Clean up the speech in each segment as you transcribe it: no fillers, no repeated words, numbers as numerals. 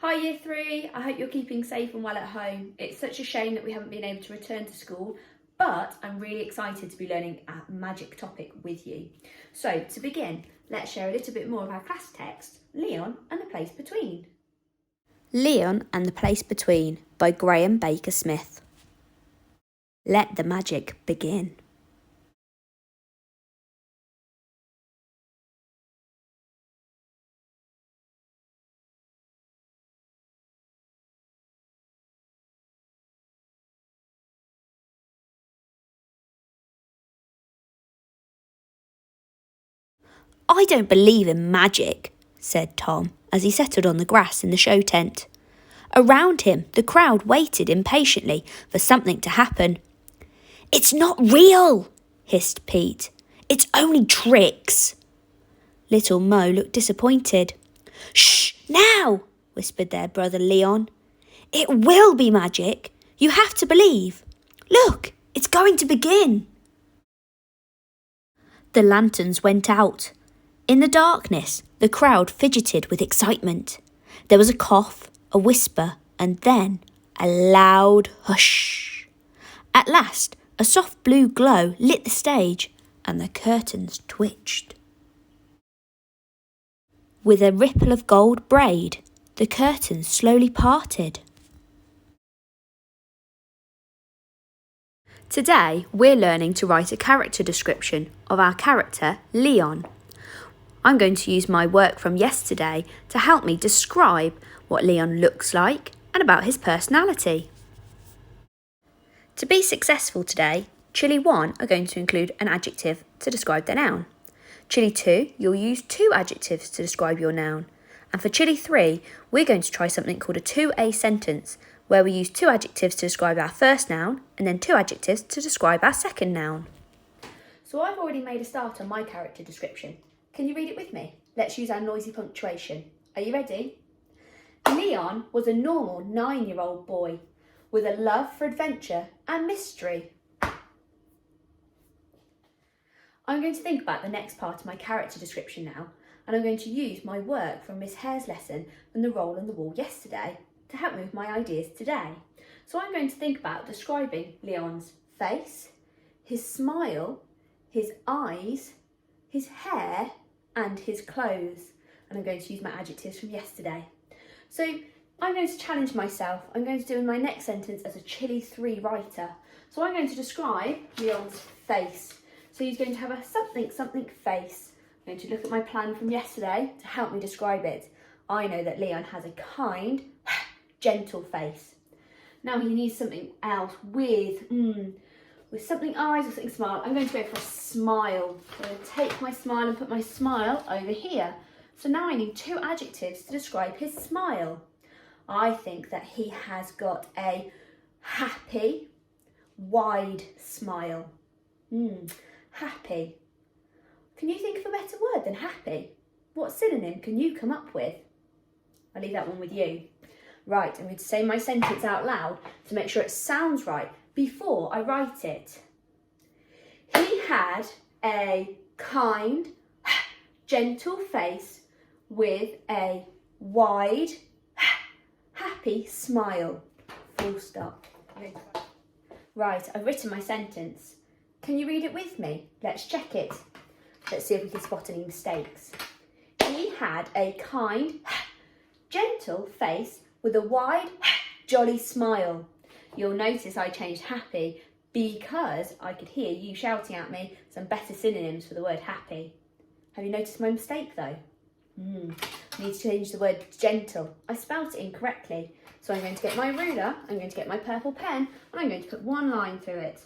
Hi Year 3, I hope you're keeping safe and well at home. It's such a shame that we haven't been able to return to school, but I'm really excited to be learning a magic topic with you. So to begin, let's share a little bit more of our class text, Leon and the Place Between. Leon and the Place Between by Graham Baker Smith. Let the magic begin. I don't believe in magic, said Tom as he settled on the grass in the show tent. Around him, the crowd waited impatiently for something to happen. It's not real, hissed Pete. It's only tricks. Little Mo looked disappointed. Shh, now, whispered their brother Leon. It will be magic. You have to believe. Look, it's going to begin. The lanterns went out. In the darkness, the crowd fidgeted with excitement. There was a cough, a whisper, and then a loud hush. At last, a soft blue glow lit the stage, and the curtains twitched. With a ripple of gold braid, the curtains slowly parted. Today, we're learning to write a character description of our character, Leon. I'm going to use my work from yesterday to help me describe what Leon looks like and about his personality. To be successful today, Chili 1 are going to include an adjective to describe their noun. Chili 2, you'll use 2 adjectives to describe your noun. And for Chili 3, we're going to try something called a 2A sentence, where we use 2 adjectives to describe our first noun and then 2 adjectives to describe our second noun. So I've already made a start on my character description. Can you read it with me? Let's use our noisy punctuation. Are you ready? Leon was a normal 9-year-old boy with a love for adventure and mystery. I'm going to think about the next part of my character description now, and I'm going to use my work from Miss Hare's lesson from the roll on the wall yesterday to help me with my ideas today. So I'm going to think about describing Leon's face, his smile, his eyes, his hair, and his clothes. And I'm going to use my adjectives from yesterday. So I'm going to challenge myself. I'm going to do in my next sentence as a Chili 3 writer. So I'm going to describe Leon's face. So he's going to have a something face. I'm going to look at my plan from yesterday to help me describe it. I know that Leon has a kind, gentle face. Now he needs something else with something eyes or something smile. I'm going to go for a smile. I'm going to take my smile and put my smile over here. So now I need 2 adjectives to describe his smile. I think that he has got a happy, wide smile. Happy. Can you think of a better word than happy? What synonym can you come up with? I'll leave that one with you. Right, I'm going to say my sentence out loud to make sure it sounds right before I write it. He had a kind, gentle face with a wide, happy smile. Full stop. Right, I've written my sentence. Can you read it with me? Let's check it. Let's see if we can spot any mistakes. He had a kind, gentle face with a wide, jolly smile. You'll notice I changed happy because I could hear you shouting at me some better synonyms for the word happy. Have you noticed my mistake though? I need to change the word gentle. I spelt it incorrectly. So I'm going to get my ruler, I'm going to get my purple pen, and I'm going to put one line through it.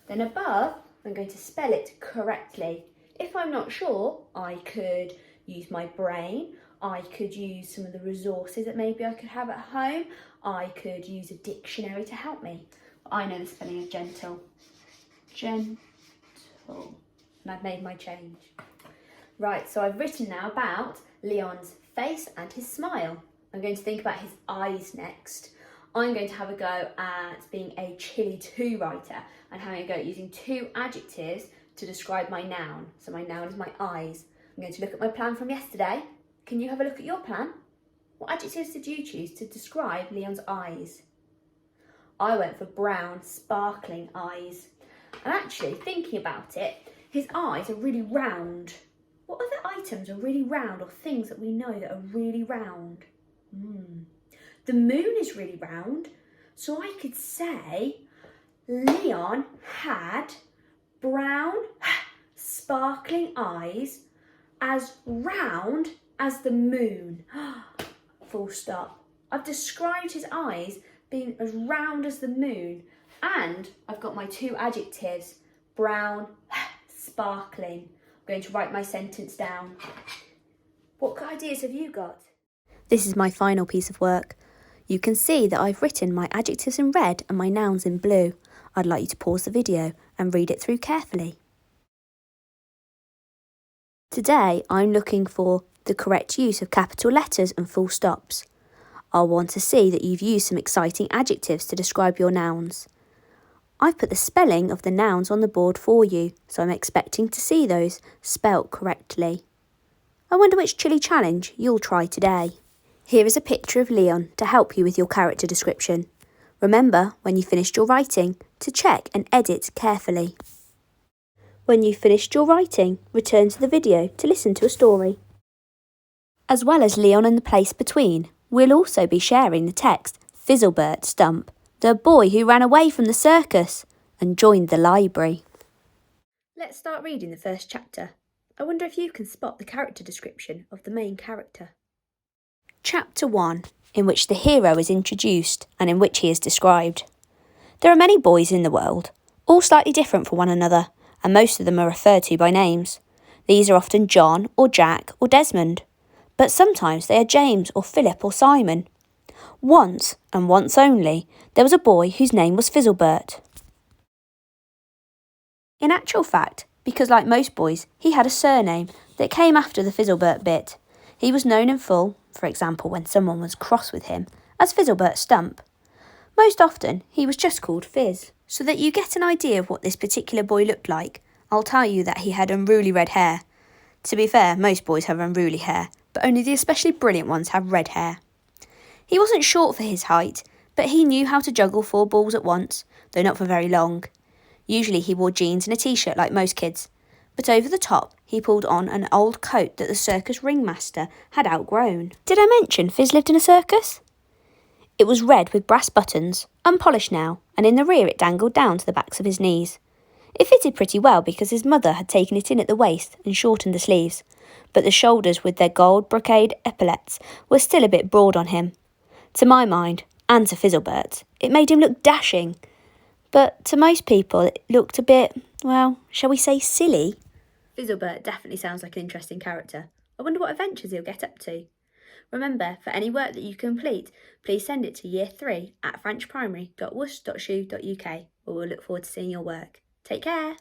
Then above, I'm going to spell it correctly. If I'm not sure, I could use my brain. I could use some of the resources that maybe I could have at home. I could use a dictionary to help me. I know the spelling of gentle. Gentle. And I've made my change. Right, so I've written now about Leon's face and his smile. I'm going to think about his eyes next. I'm going to have a go at being a Chili 2 writer and having a go at using 2 adjectives to describe my noun. So my noun is my eyes. I'm going to look at my plan from yesterday. Can you have a look at your plan? What adjectives did you choose to describe Leon's eyes? I went for brown, sparkling eyes. And actually, thinking about it, his eyes are really round. What other items are really round, or things that we know that are really round? The moon is really round, so I could say Leon had brown, sparkling eyes as round as the moon. Full stop. I've described his eyes being as round as the moon, and I've got my two adjectives, brown, sparkling. I'm going to write my sentence down. What ideas have you got? This is my final piece of work. You can see that I've written my adjectives in red and my nouns in blue. I'd like you to pause the video and read it through carefully. Today I'm looking for the correct use of capital letters and full stops. I'll want to see that you've used some exciting adjectives to describe your nouns. I've put the spelling of the nouns on the board for you, so I'm expecting to see those spelt correctly. I wonder which chilli challenge you'll try today. Here is a picture of Leon to help you with your character description. Remember, when you've finished your writing, to check and edit carefully. When you've finished your writing, return to the video to listen to a story. As well as Leon and the place between, we'll also be sharing the text Fizzlebert Stump, the boy who ran away from the circus and joined the library. Let's start reading the first chapter. I wonder if you can spot the character description of the main character. Chapter 1, in which the hero is introduced and in which he is described. There are many boys in the world, all slightly different from one another, and most of them are referred to by names. These are often John or Jack or Desmond, but sometimes they are James or Philip or Simon. Once, and once only, there was a boy whose name was Fizzlebert. In actual fact, because like most boys, he had a surname that came after the Fizzlebert bit. He was known in full, for example when someone was cross with him, as Fizzlebert Stump. Most often, he was just called Fizz. So that you get an idea of what this particular boy looked like, I'll tell you that he had unruly red hair. To be fair, most boys have unruly hair, but only the especially brilliant ones have red hair. He wasn't short for his height, but he knew how to juggle 4 balls at once, though not for very long. Usually he wore jeans and a t-shirt like most kids, but over the top he pulled on an old coat that the circus ringmaster had outgrown. Did I mention Fizz lived in a circus? It was red with brass buttons, unpolished now, and in the rear it dangled down to the backs of his knees. It fitted pretty well because his mother had taken it in at the waist and shortened the sleeves, but the shoulders with their gold brocade epaulets were still a bit broad on him. To my mind, and to Fizzlebert's, it made him look dashing, but to most people it looked a bit, well, shall we say silly? Fizzlebert definitely sounds like an interesting character. I wonder what adventures he'll get up to. Remember, for any work that you complete, please send it to year3@frenchprimary.worcester.shu.uk, where we'll look forward to seeing your work. Take care!